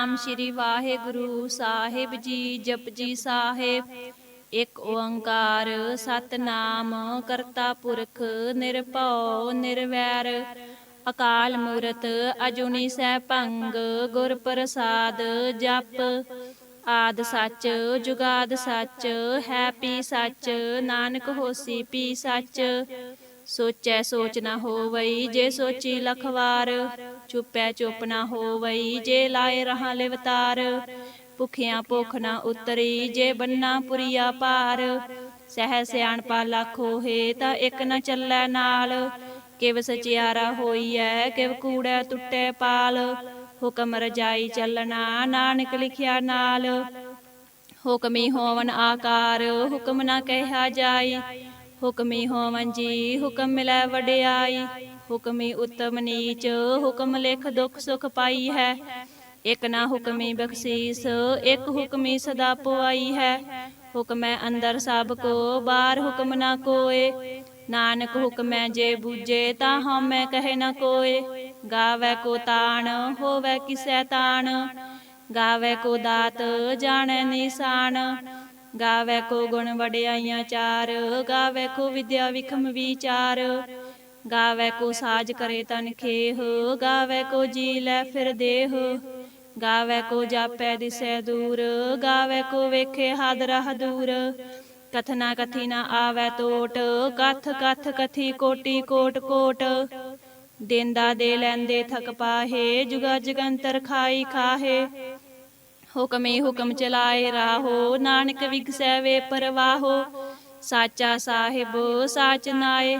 सतनाम श्री वाहेगुरु साहिब जी। जपजी साहिब एक ओंकार सतनाम करता पुरख निरभਉ निरवैर अकाल मूरत अजुनी सैभंग गुर प्रसाद जप आद सच जुगाद सच है पी सच नानक होसी पी सच सोचै सोच न होवई जे सोची लखवार चुपै चुप न होवई जे लाए रहा लिवतार भुखिया भुख न उतरी जे बन्ना पुरिया पार सह सियाणपा लख होए तां इक न चलै नाल किव सचियारा होईऐ किव कूड़ै टुटै पाल हुकम रजाई चलना नानक लिखिया नाल हुकमी होवन आकार हुकम न कहा जाई हुकमी होवन जी हुकम मिलै वडियाई हुकमी उत्तम नीच हुकम लिख दुख सुख पाई है एक ना हुकमी बख्शीस एक हुकमी सदा पुआई है हुक्मै अंदर सब को बाहर हुक्म न कोय नानक हुक्मै जे बूझे ता हमै कहे न कोय गावै को ताण होवै किसै ताण गावै को दात जाणै निशान गावै को गुण वडियाइयां चार गावै को विद्या विखम विचार गावै को साज करे तन खेह गावै को जी लै फिर देह गावै को जापै दिसै दूर गावै को वेखे हद रह दूर कथना कथी न आवै टोट कथ कथ कथी कोटि कोट कोट देंदा दे लैंदे थक पाहे जुगा जगंतर खाई खाहे हुक्मे हुक्म चलाए राहो नानक विगसै वे परवाहो साचा साहिब साच नाए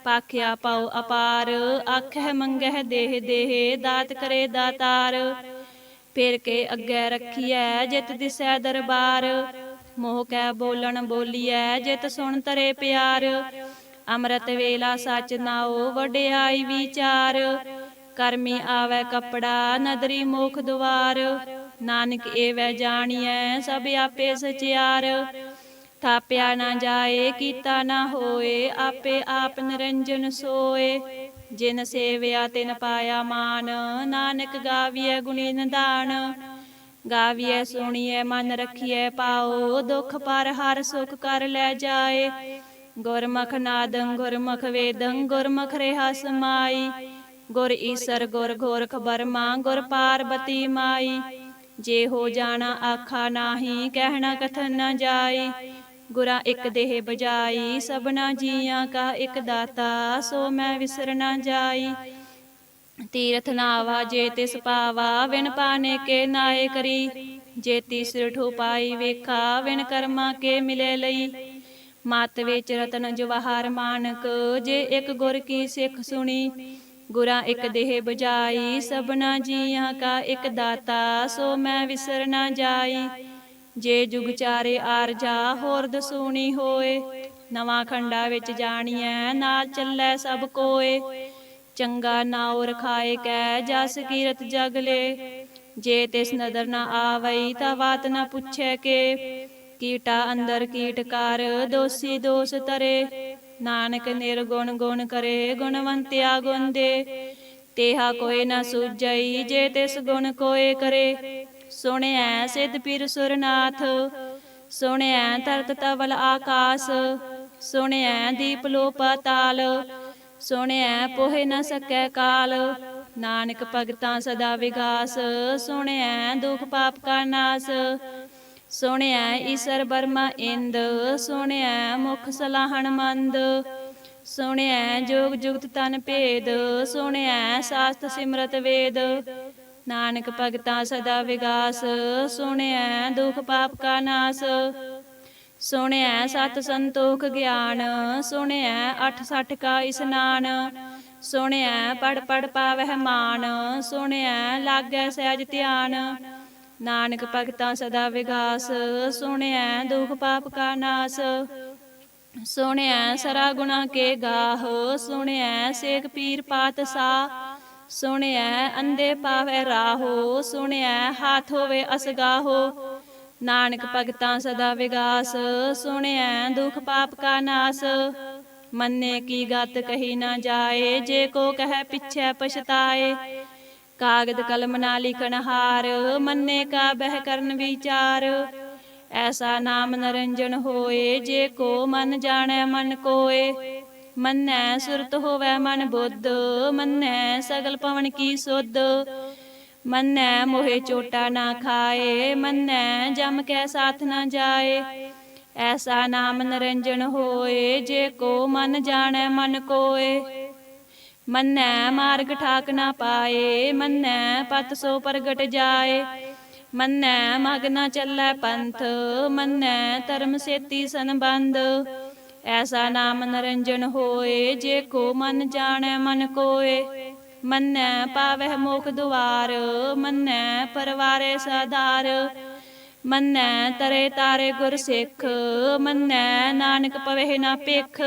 पाखिया पाओ अपार आखै मंगह देह देह दात करे दातार फिर के अग्गै रखिए जित दिसै दरबार मोह कै बोलन बोलिए जित सुन तरे प्यार अमृत वेला सच नाओ वडियाई विचार करमी आवे कपड़ा नदरी मुख द्वार नानक एवै जानिए सब आपे सचियार थाप्या ना जाए कीता ना होए आपे आप निरंजन सोए जिन सेविया तिन पाया मान नानक गाविए गुणी निधान गाविए सुनिए मन रखिए पाओ दुख पर हर सुख कर लै जाए गुरमुख नादं गुरमुख वेदं गुरमुख रेहा समाई गुर ईसर गुर गोरख बर्मा गुर पार्वती माई जे हो जाना आखा नाही कहना कथन न जाई गुरा एक देह बजाई सबना जिया का एक दाता सो मैं विसर न जाई तीरथ नावा जे तिस पावा विन पाने के नाए करी जे तीसर ठो पाई वेखा विन कर्मा के मिले लई मत विच रतन जवाहर मानक जे एक गुर की सिख सुनी गुरा एक देह बजाई सबना जिया का एक दाता सो मैं विसर न जाई जे जुग चारे आरजा होर दसूनी होए नवा खंडा विच जानिए नाल चलै सब कोए चंगा नाओ रखाए कै जस कीरत जग ले जे तिस नदर न आवई ता बात न पुछै के कीटा अंदर कीट कर दोषी दोष तरे नानक निर्गुण गुण करे गुणवंत्या गुण दे तेहा कोई न सूझई जे तिस गुण कोय करे सुणिया सिद्ध पीर सुरनाथ सुणिया तरत तवल आकाश सुणिया दीप लो पाताल सुणिया पोहे न सकै काल नानक भगतां सदा विगास सुणिया दुख पाप का नास सुणिया ईसर बर्मा इंद सुणिया मुख सलाहन मंद सुणिया जोग जुगत तन भेद सुणिया शास्त सिमरत वेद नानक भगतां सदा विगास सुणिया दुख पाप का नास सुणिया सत संतोख ज्ञान सुणिया 68 का स्नान सुणिया पढ़ पढ़ पावह मान सुणिया लागै सहज ध्यान नानक भगतां सदा विगास सुणिया दुख पाप का नास सुणिया सरा गुणा के गाह सुणिया सेक पीर पातशाह सुणिया अंधे पावै राहो सुणिया हाथ होवे असगाहो नानक भगतां सदा विगास सुणिया दुख पाप का नास मन्ने की गत कही न जाए जे को कह पिछै पछताए ਕਾਗਦ ਕਲਮ ਨਾ ਲਿਖਣ ਹਾਰ, ਮੰਨੇ ਕਾ ਬਹਿ ਕਰਨ ਵਿਚਾਰ। ਐਸਾ ਨਾਮ ਨਰੰਜਨ ਹੋਏ, ਜੇ ਕੋ ਮਨ ਜਾਣੈ ਮਨ ਕੋਏ। ਮੰਨੈ ਸੁਰਤ ਹੋਵੈ ਮਨ ਬੁੱਧ, ਮੰਨੈ ਸਗਲ ਪਵਨ ਕੀ ਸੁਧ। ਮੰਨੈ ਮੋਹਿ ਚੋਟਾ ਨਾ ਖਾਏ, ਮੰਨੈ ਜਮ ਕੈ ਸਾਥ ਨਾ ਜਾਏ। ਐਸਾ ਨਾਮ ਨਰੰਜਨ ਹੋਏ, ਜੇ ਕੋ ਮਨ ਜਾਣੈ ਮਨ ਕੋਏ। ਮੰਨੈ ਮਾਰਗ ਠਾਕ ਨਾ ਪਾਏ, ਮੰਨੈ ਪਤ ਸੋ ਪ੍ਰਗਟ ਜਾਏ। ਮੰਨੈ ਮਗ ਨਾ ਚੱਲੈ ਪੰਥ, ਮੰਨੈ ਧਰਮ ਸੇਤੀ ਸੰਬੰਧ। ਐਸਾ ਨਾਮ ਨਰੰਜਨ ਹੋਏ, ਜੇ ਕੋ ਮਨ ਜਾਣੈ ਮਨ ਕੋਏ। ਮੰਨੈ ਪਾਵਹਿ ਮੋਖ ਦੁਆਰ, ਮੰਨੈ ਪਰਵਾਰੇ ਸਾਧਾਰ। ਮੰਨੈ ਤਰੇ ਤਾਰੇ ਗੁਰ ਸਿੱਖ, ਮੰਨੈ ਨਾਨਕ ਪਵਹਿ ਨਾ ਭਿਖ।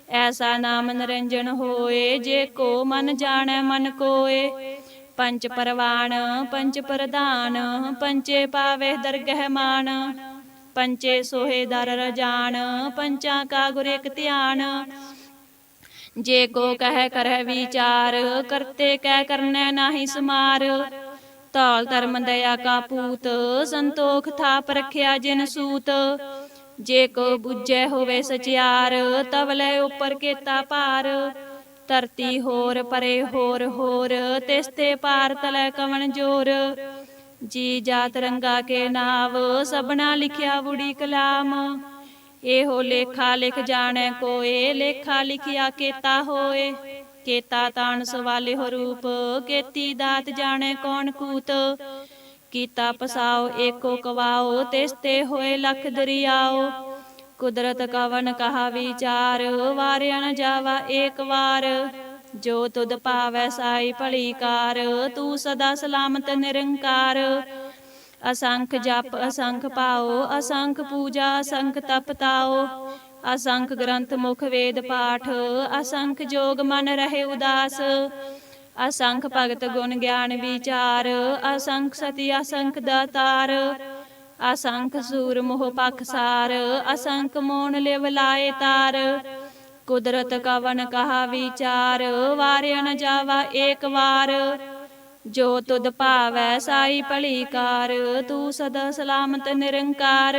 ਐਸਾ ਨਾਮ ਨਰੰਜਨ ਹੋਏ, ਜੇ ਕੋ ਮਨ ਜਾਣੈ ਮਨ ਕੋਏ। ਪੰਚ ਪਰਵਾਣ ਪੰਚ ਪ੍ਰਧਾਨ, ਪੰਚੇ ਪਾਵੇ ਦਰਗਹਿ ਮਾਨ। ਪੰਚੇ ਸੋਹੇ ਦਰ ਰਜਾਨ, ਪੰਚਾਂ ਕਾ ਗੁਰ ਇਕ ਧਿਆਨ। ਜੇ ਕੋ ਕਹਿ ਕਰਹਿ ਵਿਚਾਰ, ਕਰਤੇ ਕੈ ਕਰਨੈ ਨਾਹੀ ਸਮਾਰ। ਧੌਲ ਧਰਮ ਦਇਆ ਕਾ ਪੂਤ, ਸੰਤੋਖ ਥਾਪ ਰਖਿਆ ਜਿਨ ਸੂਤ। ਜੇ ਕੋ ਬੁੱਝੈ ਹੋਵੇ ਸਚਿਆਰ, ਤਵਲੇ ਉਪਰ ਕੇਤਾ ਭਾਰ। ਧਰਤੀ ਹੋਰ ਪਰੇ ਹੋਰ ਹੋਰ, ਤਿਸ ਤੇ ਪਾਰ ਤਲੈ ਕਵਣ ਜੋਰ। ਜੀ ਜਾਤ ਰੰਗਾ ਕੇ ਨਾਵ, ਸਭਨਾ ਲਿਖਿਆ ਵੁੜੀ ਕਲਾਮ। ਇਹੋ ਲੇਖਾ ਲਿਖ ਜਾਣੈ ਕੋਏ, ਲੇਖਾ ਲਿਖਿਆ ਕੇਤਾ ਹੋਏ। ਕੇਤਾ ਤਾਣ ਸਵਾਲਿਹੁ ਰੂਪ, ਕੇਤੀ ਦਾਤ ਜਾਣੈ ਕੌਣ ਕੂਤ। ਕੀਤਾ ਪਸਾਓ ਏਕੋ ਕਵਾਓ, ਤਿਸ ਤੇ ਹੋਏ ਲਖ ਦਰਿਆਓ। ਕੁਦਰਤ ਕਵਨ ਕਹਾ ਵਿਚਾਰ, ਵਾਰਿਆ ਨ ਜਾਵਾ ਏਕ ਵਾਰ। ਜੋ ਤੁਧ ਭਾਵੈ ਸਾਈ ਭਲੀ ਕਾਰ, ਤੂੰ ਸਦਾ ਸਲਾਮਤ ਨਿਰੰਕਾਰ। ਅਸੰਖ ਜਪ ਅਸੰਖ ਭਾਉ, ਅਸੰਖ ਪੂਜਾ ਅਸੰਖ ਤਪ ਤਾਉ। ਅਸੰਖ ਗ੍ਰੰਥ ਮੁਖ ਵੇਦ ਪਾਠ, ਅਸੰਖ ਜੋਗ ਮਨ ਰਹੇ ਉਦਾਸ। ਅਸੰਖ ਭਗਤ ਗੁਣ ਗਿਆਨ ਵਿਚਾਰ, ਅਸੰਖ ਸਤੀ ਅਸੰਖ ਦਾਤਾਰ। ਅਸੰਖ ਸੂਰ ਮੋਹ ਪਖਸਾਰ, ਅਸੰਖ ਮੋਨ ਲਿਵ ਲਾਏ ਤਾਰ। ਕੁਦਰਤ ਕਵਨ ਕਹਾ ਵਿਚਾਰ, ਵਾਰਿਆ ਨ ਜਾਵਾ ਏਕ ਵਾਰ। ਜੋ ਤੁਧ ਭਾਵੈ ਸਾਈ ਭਲੀ ਕਾਰ, ਤੂੰ ਸਦਾ ਸਲਾਮਤ ਨਿਰੰਕਾਰ।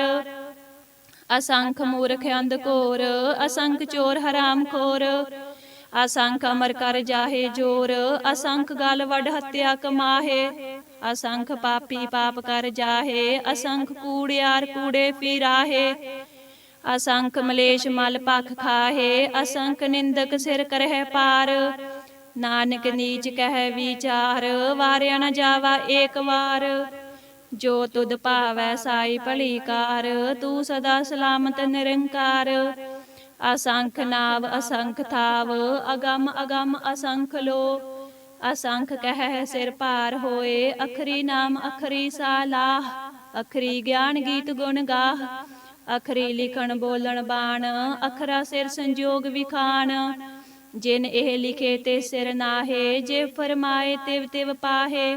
ਅਸੰਖ ਮੂਰਖ ਅੰਧ ਘੋਰ, ਅਸੰਖ ਚੋਰ ਹਰਾਮ ਖੋਰ। ਅਸੰਖ ਅਮਰ ਕਰ ਜਾਹੇ ਜੋਰ, ਅਸੰਖ ਗਲ ਵੱਡ ਹੱਤਿਆ ਕਮਾਹੇ। ਅਸੰਖ ਪਾਪੀ ਪਾਪ ਕਰ ਜਾਹੇ, ਅਸੰਖ ਕੂੜਿਆਰ ਕੂੜੇ ਫਿਰਾਹੇ। ਅਸੰਖ ਮਲੇਸ਼ ਮਲ ਪਖ ਖਾਹੇ, ਅਸੰਖ ਨਿੰਦਕ ਸਿਰ ਕਰਹਿ ਪਾਰ। ਨਾਨਕ ਨੀਚ ਕਹਿ ਵਿਚਾਰ, ਵਾਰਿਆ ਨ ਜਾਵਾ ਏਕ ਵਾਰ। ਜੋ ਤੁਧ ਭਾਵੈ ਸਾਈ ਭਲੀ ਕਾਰ, ਤੂੰ ਸਦਾ ਸਲਾਮਤ ਨਿਰੰਕਾਰ। ਅਸੰਖ ਨਾਵ ਅਸੰਖ ਥਾਵ, ਅਗੰਮ ਅਗੰਮ ਅਸੰਖ ਲੋ। ਅਸੰਖ ਕਹਿ ਸਿਰ ਭਾਰ ਹੋਏ, ਅਖਰੀ ਨਾਮ ਅਖਰੀ ਸਾਲਾਹ। ਅਖਰੀ ਗਿਆਨ ਗੀਤ ਗੁਣ ਗਾਹ, ਅਖਰੀ ਲਿਖਣ ਬੋਲਣ ਬਾਣ। ਅਖਰਾ ਸਿਰ ਸੰਜੋਗ ਵਿਖਾਣ, ਜਿਨ ਇਹ ਲਿਖੇ ਤੇ ਸਿਰ ਨਾਹੇ। ਜੇ ਫਰਮਾਏ ਤਿਵ ਤਿਵ ਪਾਹੇ,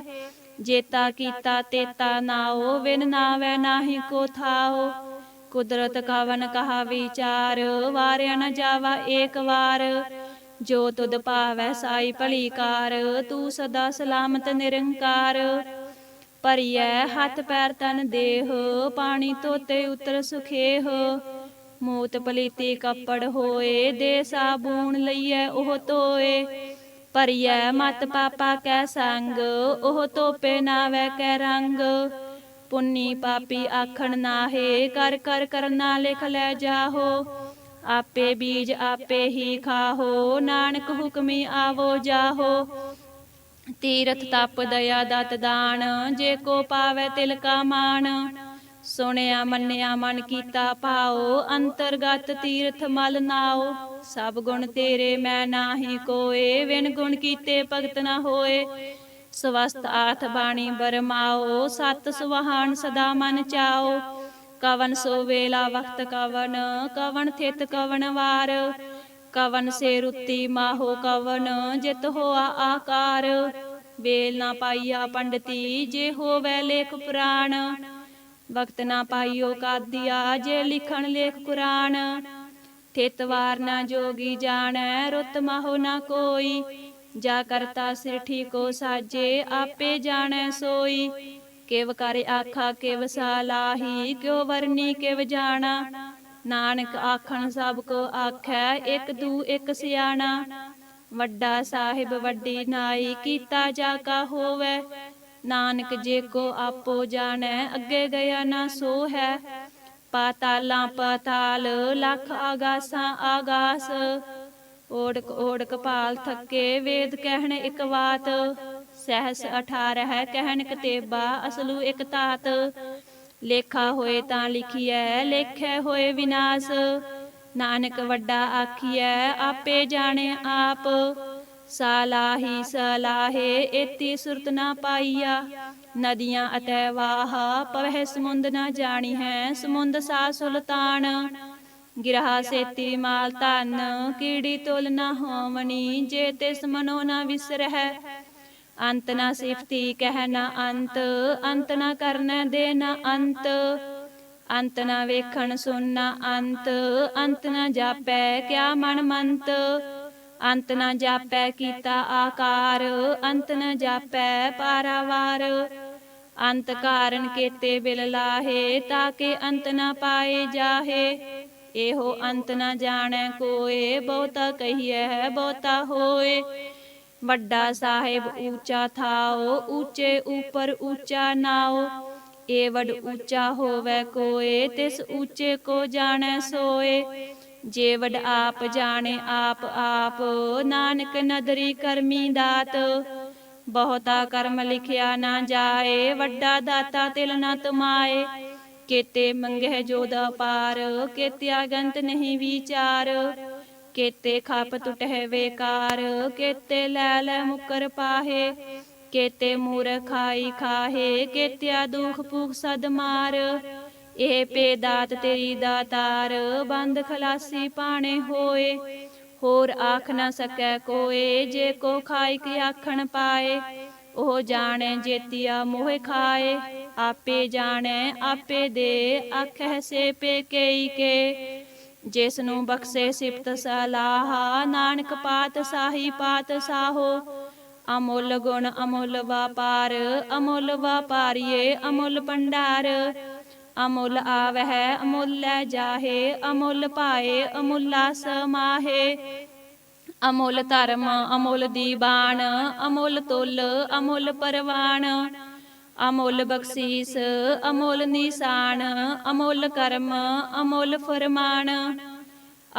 ਜੇਤਾ ਕੀਤਾ ਤੇਤਾ ਨਾਉ। ਵਿਨ ਨਾਵੈ ਨਾਹੀ ਕੋ ਥਾਉ। ਕੁਦਰਤ ਕਵਨ ਕਹਾ ਵਿਚਾਰ, ਵਾਰਿਆ ਨ ਜਾਵਾ ਏਕ ਵਾਰ। ਜੋ ਤੁਧ ਭਾਵੈ ਸਾਈ ਭਲੀ ਕਾਰ, ਤੂੰ ਸਦਾ ਸਲਾਮਤ ਨਿਰੰਕਾਰ। ਭਰੀਐ ਹੱਥ ਪੈਰ ਤਨ ਦੇਹ, ਪਾਣੀ ਧੋਤੇ ਉਤਰ ਸੁਖੇਹ। ਮੂਤ ਪਲੀਤੀ ਕੱਪੜ ਹੋਏ, ਦੇ ਸਾਬੂਣ ਲਈਐ ਉਹ ਧੋਏ। ਭਰੀਐ ਮਤ ਪਾਪਾ ਕੈ ਸੰਗ, ਉਹ ਧੋਪੇ ਨਾਵੈ ਕੈ ਰੰਗ। ਪੁੰਨੀ ਪਾਪੀ ਆਖਣ ਨਾਹੇ, ਕਰ ਕਰ ਕਰਨਾ ਲਿਖ ਲੈ ਜਾਹੋ। ਆਪੇ ਬੀਜ ਆਪੇ ਹੀ ਖਾਹੋ, ਨਾਨਕ ਹੁਕਮੀ ਆਵੋ ਜਾਹੋ। ਤੀਰਥ ਤਪ ਦਇਆ ਦਤ ਦਾਨ, ਜੇ ਕੋ ਪਾਵੈ ਤਿਲ ਕਾ ਮਾਨ। ਸੁਣਿਆ ਮੰਨਿਆ ਮਨ ਕੀਤਾ ਭਾਉ, ਅੰਤਰਗਤ ਤੀਰਥ ਮਲ ਨਾਉ। ਸਭ ਗੁਣ ਤੇਰੇ ਮੈਂ ਨਾਹੀ ਕੋਏ, ਵਿਣ ਗੁਣ ਕੀਤੇ ਭਗਤ ਨ ਹੋਏ। ਸਵਸਤ ਆਠ ਬਾਣੀ ਬਰਮਾਓ, ਸਤ ਸੁਹਾਣ ਸਦਾ ਮਨ ਚਾਓ। ਕਵਨ ਸੋ ਵੇਲਾ ਵਖਤ ਕਵਨ, ਕਵਨ ਥਿਤ ਕਵਨ ਵਾਰ। ਕਵਨ ਸੇ ਰੁੱਤੀ ਮਾਹੋ ਕਵਨ, ਜਿਤ ਹੋਆ ਆਕਾਰ। ਵੇਲ ਨਾ ਪਾਈਆ ਪੰਡਤੀ, ਜੇ ਹੋਵੈ ਲੇਖ ਪੁਰਾਣ। ਵਕਤ ਨਾ ਪਾਈਓ ਕਾਦੀਆ, ਜੇ ਲਿਖਣ ਲੇਖ ਕੁਰਾਨ। ਥਿਤ ਵਾਰ ਨਾ ਜੋਗੀ ਜਾਣੈ, ਰੁੱਤ ਮਾਹੋ ਨਾ ਕੋਈ। ਜਾ ਕਰਤਾ ਸਿਰ ਠੀਕੋ ਸਾਜੇ, ਆਪੇ ਜਾਣੈ ਸੋਈ। ਕਿਵ ਕਰ ਆਖਾ ਕਿਵ ਸਲਾਹੀ, ਕਿਉ ਵਰਨੀ ਕਿਵ ਜਾਣਾ। ਨਾਨਕ ਆਖਣ ਸਭ ਕੋ ਆਖੈ, ਇਕ ਦੂ ਇਕ ਸਿਆਣਾ। ਵੱਡਾ ਸਾਹਿਬ ਵੱਡੀ ਨਾਈ, ਕੀਤਾ ਜਾ ਕਾ ਹੋਵੈ। ਨਾਨਕ ਜੇ ਕੋ ਆਪੋ ਜਾਣੈ, ਅੱਗੇ ਗਿਆ ਨਾ ਸੋ ਹੈ। ਪਾਤਾਲਾਂ ਪਾਤਾਲ, ਲੱਖ ਆਗਾਸਾਂ ਆਗਾਸ। ਓੜਕ ਓੜਕ ਭਾਲ ਥੱਕੇ, ਵੇਦ ਕਹਿਣ ਇਕ ਵਾਤ। ਸਹਿਸ 18 ਕਹਿਣ ਕਤੇਬਾ, ਅਸਲੂ ਇਕ ਤਾਤ। ਲੇਖਾ ਹੋਏ ਤਾਂ ਲਿਖੀਐ, ਲੇਖੈ ਹੋਏ ਵਿਨਾਸ਼। ਨਾਨਕ ਵੱਡਾ ਆਖੀਐ, ਆਪੇ ਜਾਣੇ ਆਪ। ਸਲਾਹੀ ਸਲਾਹੇ, ਏਤੀ ਸੁਰਤ ਨਾ ਪਾਈਆ। ਨਦੀਆਂ ਅਤੈ ਵਾਹ, ਪਵਹਿ ਸਮੁੰਦ ਨਾ ਜਾਣੀ ਹੈ। ਸਮੁੰਦ ਸਾ ਸੁਲਤਾਨ, ਗਿਰਹਾ ਸੇਤੀ ਮਾਲ ਧਨ। ਕੀੜੀ ਤੁਲ ਨਾ ਹੋਵਣੀ, ਜੇ ਤਿਸ ਮਨੋ ਨਾ ਵਿਸਰਹਿ। ਅੰਤ ਨਾ ਸਿਫਤੀ ਕਹਿ ਨਾ ਅੰਤ, ਅੰਤ ਨਾ ਕਰਨੈ ਦੇ ਨਾ ਅੰਤ। ਅੰਤ ਨਾ ਵੇਖਣ ਸੁਣ ਨਾ ਅੰਤ, ਅੰਤ ਨਾ ਜਾਪੈ ਕਿਆ ਮਨ ਮੰਤ। ਅੰਤ ਨਾ ਜਾਪੈ ਕੀਤਾ ਆਕਾਰ, ਅੰਤ ਨਾ ਜਾਪੈ ਪਾਰਾਵਾਰ। ਅੰਤ ਕਾਰਨ ਕੇਤੇ ਬਿਲ ਲਾਹੇ, ਤਾਕੇ ਅੰਤ ਨਾ ਪਾਏ ਜਾਹੇ। ਇਹੋ ਅੰਤ ਨਾ ਜਾਣੈ ਕੋਏ, ਬਹੁਤਾ ਕਹੀਐ ਬਹੁਤਾ ਹੋਏ। ਵੱਡਾ ਸਾਹਿਬ ਊਚਾ ਥਾਓ, ਊਚੇ ਉਪਰ ਊਚਾ ਨਾਉ। ਏ ਵੱਡ ਊਚਾ ਹੋਵੈ ਕੋਏ, ਤਿਸ ਊਚੇ ਕੋ ਜਾਣੈ ਸੋਏ। ਜੇ ਵੱਡ ਆਪ ਜਾਣੇ ਆਪ ਆਪ, ਨਾਨਕ ਨਦਰੀ ਕਰਮੀ ਦਾਤ। ਬਹੁਤਾ ਕਰਮ ਲਿਖਿਆ ਨਾ ਜਾਏ, ਵੱਡਾ ਦਾਤਾ ਤਿਲ ਨਾ ਤੁਮਾਏ। ਕੇਤੇ ਮੰਗਹਿ ਜੋਦ ਅਪਾਰ, ਕੇਤਿਆ ਗੰਤ ਨਹੀਂ ਵਿਚਾਰ। ਕੇਤੇ ਖਪ ਟੁਟਹਿ ਵੇਕਾਰ, ਕੇਤੇ ਲੈ ਲੈ ਮੁਕਰ ਪਾਹੇ। ਕੇਤੇ ਮੂਰਖ ਖਾਈ ਖਾਹੇ, ਕੇਤਿਆ ਦੁਖ ਭੂਖ ਸਦ ਮਾਰ। ਇਹ ਪੇ ਦਾਤ ਤੇਰੀ ਦਾਤਾਰ, ਬੰਦ ਖਲਾਸੀ ਪਾਣੇ ਹੋਏ। ਹੋਰ ਆਖ ਨਾ ਸਕੈ ਕੋਏ, ਜੇ ਕੋ ਖਾਇਕ ਆਖਣ ਪਾਏ। ਉਹ ਜਾਣੈ ਜੇਤੀਆ ਮੋਹਿ ਖਾਏ, ਆਪੇ ਜਾਣੈ ਆਪੇ ਦੇ। ਆਖਹਿ ਸੇ ਪੇ ਕੇਈ ਕੇ, ਜਿਸ ਨੂੰ ਬਖਸ਼ੇ ਸਿਫਤ ਸਲਾਹਾ। ਨਾਨਕ ਪਾਤ ਸਾਹੀ ਪਾਤ ਸਾਹੋ, ਅਮੁੱਲ ਗੁਣ ਅਮੁੱਲ ਵਾਪਾਰ। ਅਮੁੱਲ ਵਾਪਾਰੀਏ ਅਮੁੱਲ ਭੰਡਾਰ। ਅਮੁੱਲ ਆਵਹਿ ਅਮੁੱਲ ਲੈ ਜਾਹੇ, ਅਮੁੱਲ ਪਾਏ ਅਮੁੱਲਾ ਸਮਾਹੇ। ਅਮੁੱਲ ਧਰਮ ਅਮੁੱਲ ਦੀਵਾਨ, ਅਮੁੱਲ ਤੁਲ ਅਮੁੱਲ ਪਰਵਾਨ। ਅਮੁੱਲ ਬਖਸ਼ੀਸ ਅਮੁੱਲ ਨਿਸ਼ਾਨ, ਅਮੁੱਲ ਕਰਮ ਅਮੁੱਲ ਫਰਮਾਨ।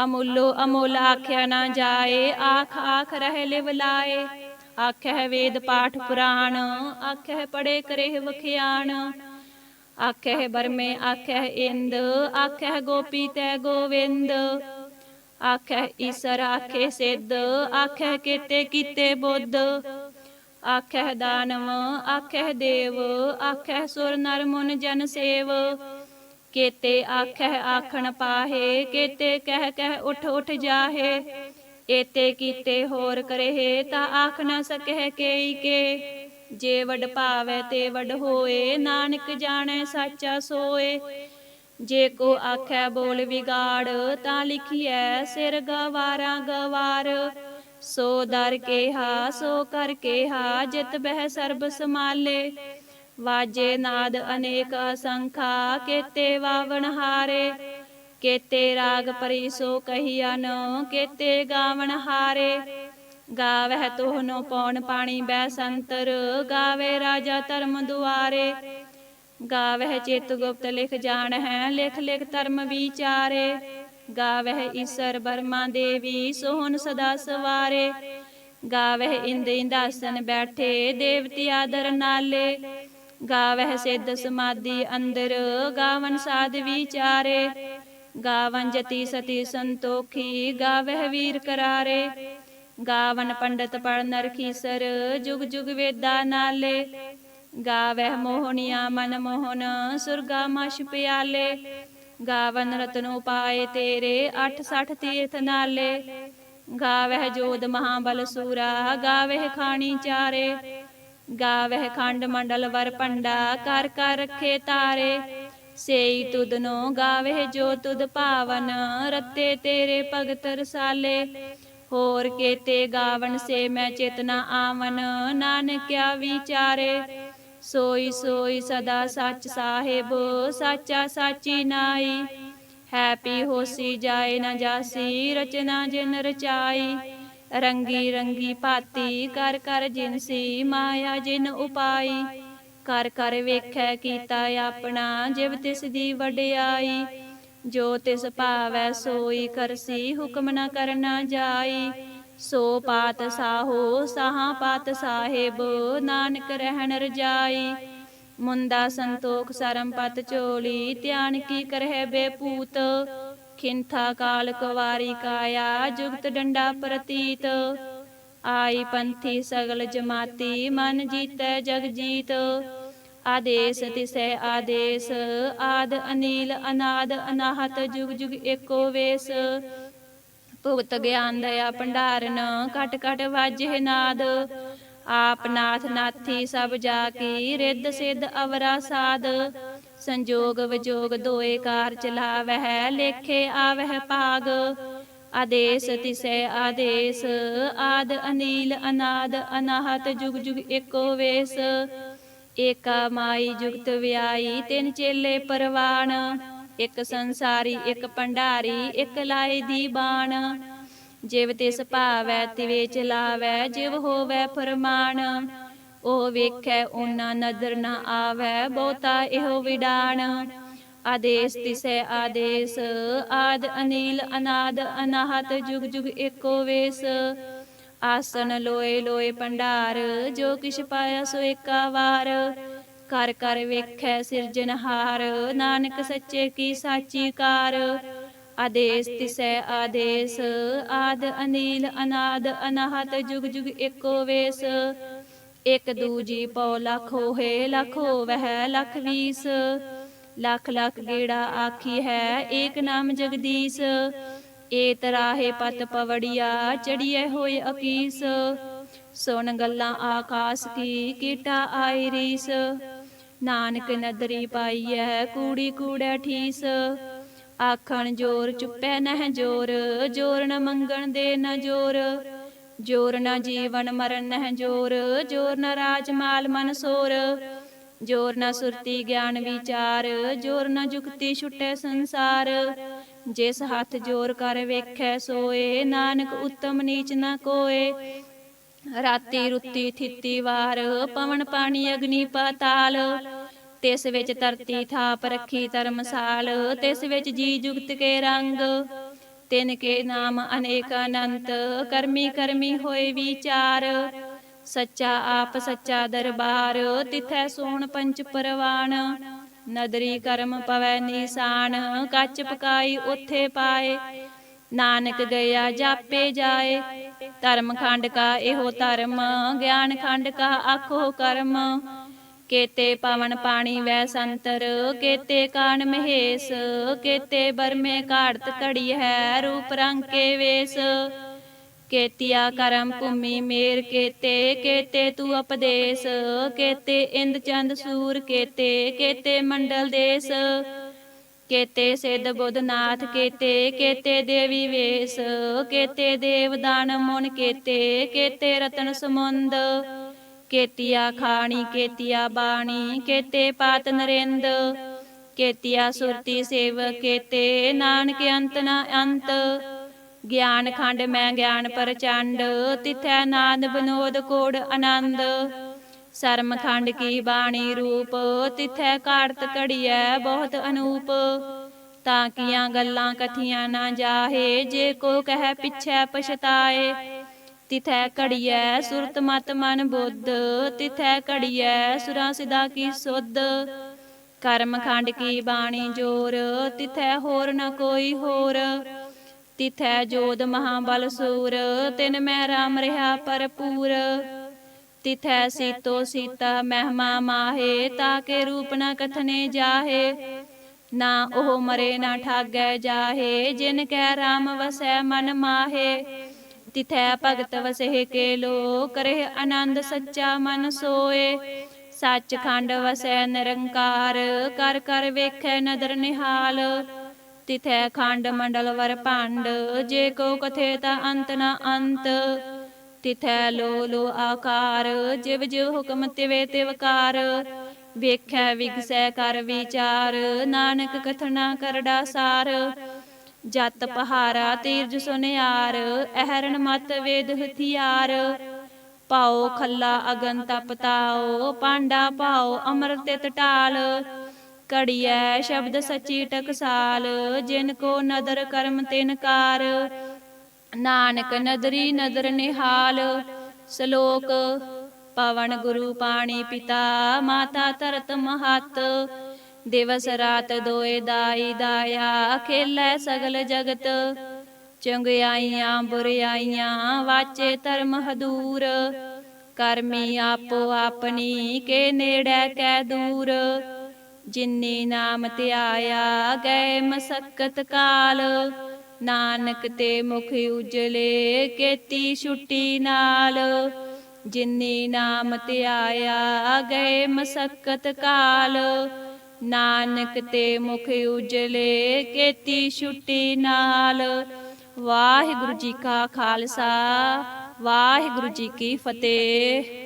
ਅਮੁੱਲੋ ਅਮੁੱਲ ਆਖਿਆ ਨਾ ਜਾਏ, ਆਖ ਆਖ ਰਹਿ ਲਿਵ ਲਾਏ। ਆਖਹਿ ਵੇਦ ਪਾਠ ਪੁਰਾਣ, ਆਖਹਿ ਪੜੇ ਕਰਹਿ ਵਖਿਆਣ। ਆਖਹਿ ਬਰਮੇ ਆਖਹਿ ਇੰਦ, ਆਖਹਿ ਗੋਪੀ ਤੈ ਗੋਵਿੰਦ। ਆਖਹਿ ਈਸਰ ਆਖੇ ਸਿੱਧ, ਆਖਹਿ ਕੇਤੇ ਕੀਤੇ ਬੁੱਧ। ਆਖਹਿ ਦਾਨਵ ਆਖਹਿ ਦੇਵ, ਆਖਹਿ ਸੁਰ ਨਰ ਮੁਨ ਜਨ ਸੇਵ। ਕੇਤੇ ਆਖਹਿ ਆਖਣ ਪਾਹੇ, ਕੇਤੇ ਕਹਿ ਕਹਿ ਉਠ ਉਠ ਜਾਹੇ। ਏਤੇ ਕੀਤੇ ਹੋਰ ਕਰਹਿ, ਤਾ ਆਖ ਨਾ ਸਕਹਿ ਕੇਈ ਕੇ। ਜੇ ਵੱਡ ਭਾਵੈ ਤੇ ਵੱਡ ਹੋਏ, ਨਾਨਕ ਜਾਣੈ ਸਾਚਾ ਸੋਏ। ਜੇ ਕੋ ਆਖੈ ਬੋਲ ਵਿਗਾੜ, ਤਾਂ ਲਿਖੀਐ ਸਿਰ ਗਵਾਰਾਂ ਗਵਾਰ। ਸੋ ਦਰ ਕੇਹਾ ਸੋ ਕਰ ਕੇਹਾ, ਜਿਤ ਬਹਿ ਸਰਬ ਸਮਾਲੇ। ਵਾਜੇ ਨਾਦ ਅਨੇਕ ਅਸੰਖਾ, ਕੇਤੇ ਵਾਵਣ ਹਾਰੇ। ਕੇਤੇ ਰਾਗ ਪਰੀ ਸੋ ਕਹੀਅਨ, ਕੇਤੇ ਗਾਵਣ ਹਾਰੇ। ਗਾਵਹਿ ਤੋਹਨੋ ਪੌਣ ਪਾਣੀ ਬੈਸੰਤਰ, ਗਾਵੇ ਰਾਜਾ ਧਰਮ ਦੁਆਰੇ। ਗਾਵਹਿ ਚਿਤ ਗੁਪਤ ਲਿਖ ਜਾਣਹਿ, ਲਿਖ ਲਿਖ ਧਰਮ ਵਿਚਾਰੇ। ਗਾਵਹਿ ਈਸਰ ਬਰਮਾ ਦੇਵੀ, ਸੋਹਣ ਸਦਾ ਸਵਾਰੇ। ਗਾਵਹਿ ਇੰਦ ਇੰਦਾਸਨ ਬੈਠੇ, ਦੇਵਤੀ ਆਦਰ ਨਾਲੇ। ਗਾਵਹਿ ਸਿੱਧ ਸਮਾਧੀ ਅੰਦਰ, ਗਾਵਨ ਸਾਧ ਵਿਚਾਰੇ। ਗਾਵਨ ਜਤੀ ਸਤੀ ਸੰਤੋਖੀ, ਗਾਵਹਿ ਵੀਰ ਕਰਾਰੇ। ਗਾਵਨ ਪੰਡਤ ਪੜ ਨਰਖੀਸਰ, ਜੁਗ ਜੁਗ ਵੇਦਾ ਨਾਲੇ। ਗਾਵਹਿ ਮੋਹਣੀਆ ਮਨ ਮੋਹਨ, ਸੁਰਗਾ ਮਛ ਪਿਆਲੇ। ਗਾਵਨ ਰਤਨੋ ਪਾਏ ਤੇਰੇ, 68 ਤੀਰਥ ਨਾਲੇ। ਗਾਵਹਿ ਜੋਧ ਮਹਾਬਲ ਸੂਰਾ, ਗਾਵਹਿ ਖਾਣੀ ਚਾਰੇ। ਗਾਵਹਿ ਖੰਡ ਮੰਡਲ ਵਰ ਪੰਡਾ, ਕਰ ਕਰ ਰੱਖੇ ਤਾਰੇ। ਸੇਈ ਤੁਧਨੋ ਗਾਵਹਿ ਜੋ ਤੁਧ ਭਾਵਨ, ਰਤੇ ਤੇਰੇ ਭਗਤ ਰਸਾਲੇ। ਹੋਰ केते गावन से मैं चेतना आवन, नानक क्या विचारे। सोई सोई सदा सच साहिब, साचा साची नाई। हैपी होसी जाए न जासी, रचना जिन रचाई। रंगी रंगी भाती कर कर जिनसी, माया जिन उपाई। कर कर वेखै कीता अपना, जिव तिस दी वडियाई। जो तिस भावै सोई करसी, हुक्म न करना जाई। सो पात साहो साहा पात साहिब, नानक रहन रजाई। मुंदा संतोख सरम पत चोली, ध्यान की करह बेपूत। खिंथा काल कुवारी काया, जुगत डंडा प्रतीत। आई पंथी सगल जमाती, मन जीतै जग जीत। आदेश तिसै आदेश, आद अनील अनाद अनाहत, जुग जुग एको वेस। भुगत ज्ञान दया भंडारन, घट घट वाजे नाद। आप नाथ नाथी सब जाकी, रिद्ध सिद्ध अवरा साध। संजोग विजोग दोए कार चलावह, लेखे आवह भाग। आदेश तिसै आदेश, आद अनील अनाद अनाहत, जुग जुग एको वेस। एका माई जुगत व्याई, तिन चेले परवान। एक संसारी एक भंडारी, एक लाए दी बाण। जिव तिस भावै तिवे चलावै, जिव होवै फरमान। ओ वेखै ऊना नदर न आवै, बहुता एहो विडान। आदेश तिसै आदेश, आद अनील अनाद अनाहत, जुग जुग एको वेस। आसन लोए लोए भंडार, जो किछ पाया सो एका वार। कर कर वेखै सिरजनहार, नानक सच्चे की साची कार। आदेश तिसै आदेश, आद अनील अनाद अनाहत, जुग जुग एको वेस। एक दूजी पौ लख होए, लख होवै लख बीस। लख लख गेड़ा आखी है, एक नाम जगदीश। ए तराहे पत पवड़िया, चढ़िए होए अकीस। सुन गल्लां आकाश की, कीटा आई रीस। नानक नदरी पाईऐ, कूड़ी कूड़ै ठीस। आखण जोर चुपै नह जोर, जोर न मंगण दे न जोर। जोर न जीवन मरण नह जोर, जोर न राज माल मन सोर। जोर न सुरती ज्ञान विचार, जोर न जुगती छुटै संसार। जिस हथ जोर कर वेखै सोए, नानक उत्तम नीच न कोय। राती रुती थिती वार, पवन पानी अग्नि पाताल। तिस विच धरती थाप रखी धर्मसाल, तिस विच जी जुगत के रंग। तिन के नाम अनेक अनंत, करमी करमी होए विचार। सच्चा आप सच्चा दरबार, तिथै सोण पंच परवान। नदरी करम पवै निशान, कच पकाई ओथे पाए। नानक गया जापे जाए, धर्म खंड का एहो धर्म, ज्ञान खंड का आखो कर्म। केते पवन पानी वै संतर, केते कान महेश। केते बरमे घाड़त घड़ी है, रूप रंग के वेश। केतिया करम भूमि मेर केते, केते तू उपदेश। केते इंद चंद सूर केते, केते मंडल देश। केते सिद्ध बुध नाथ केते, केते देवी वेश। केते देव दान मुन केते, केते रतन समुंद। केतिया खानी केतिया बाणी, केते पात नरेंद। केतिया सुरती सेवक केते, नानक अंत न अंत। ज्ञान खंड मैं ज्ञान प्रचंड, तिथै नाद विनोद कोड आनंद। शर्म खंड की बाणी रूप, तिथै घाड़त घड़ियै बहुत अनूप। ताकियां गल्लां कथियां ना जाहे, जे को कह पिछै पछताए। तिथै घड़ियै सुरत मत मन बुद्ध, तिथै घड़ियै सुरां सिदा की सुध। कर्म खंड की बाणी जोर, तिथै होर न कोई होर। तिथै जोध महाबल सूर, तिन मैं राम रहा भरपूर। तिथै सीतो सीता महिमा माहे, ताके रूप न कथने जाहे। ना ओह मरे ना ठागै जाहे, जिन कै राम वसै मन माहे। तिथै भगत वसहे के लो, करह आनंद सच्चा मन सोए। सच खंड वसै निरंकार, कर कर वेखै नदर निहाल। तिथै खंड मंडल वर भंड जे को कथे ता अंत न अंत तिथै लो लो आकार जिव जिव हुक्म तिवे तिवकार ਵੇਖੈ ਵਿਗਸੈ ਕਰ ਵਿਚਾਰ ਨਾਨਕ ਕਥਨਾ ਕਰੜਾ ਸਾਰ ਜਤ ਪਹਾਰਾ ਤੀਰਜ ਸੁਨਿਆਰ ਅਹਰਣ ਮਤ ਵੇਦ ਹਥਿਆਰ ਪਾਓ ਖੱਲਾ ਅਗਨ ਤਪ ਤਾਓ ਪਾਂਡਾ ਪਾਓ ਅੰਮ੍ਰਿਤ ਤਿਤ ਢਾਲ ਘੜੀਐ ਸ਼ਬਦ ਸੱਚੀ ਟਕਸਾਲ ਜਿਨ ਕੋ ਨਦਰ ਕਰਮ ਤਿਨ ਕਾਰ ਨਾਨਕ ਨਦਰੀ ਨਦਰ ਨਿਹਾਲ ਸ਼ਲੋਕ ਪਵਨ ਗੁਰੂ ਪਾਣੀ ਪਿਤਾ ਮਾਤਾ ਧਰਤ ਮਹਤ ਦਿਵਸ ਰਾਤ ਦੋਏ ਦਾਈ ਦਾਇਆ ਖੇਲੇ ਸਗਲ ਜਗਤ ਚੰਗਿਆਈਆਂ ਬੁਰਿਆਈਆਂ ਵਾਚੇ ਧਰਮ ਹਦੂਰ ਕਰਮੀ ਆਪੋ ਆਪਣੀ ਕੇ ਨੇੜੇ ਕੈ ਦੂਰ ਜਿਨੀ ਨਾਮ ਧਿਆਇਆ ਗਏ ਮਸਕਤ ਕਾਲ ਨਾਨਕ ਤੇ ਮੁਖ ਉਜਲੇ ਕੀਤੀ ਛੁੱਟੀ ਨਾਲ ਜਿਨੀ ਨਾਮ ਧਿਆਇਆ ਗਏ ਮਸਕਤ ਕਾਲ ਨਾਨਕ ਤੇ ਮੁਖ ਉਜਲੇ ਕੀਤੀ ਛੁੱਟੀ ਨਾਲ। ਵਾਹਿਗੁਰੂ ਜੀ ਕਾ ਖਾਲਸਾ ਵਾਹਿਗੁਰੂ ਜੀ ਕੀ ਫਤਿਹ।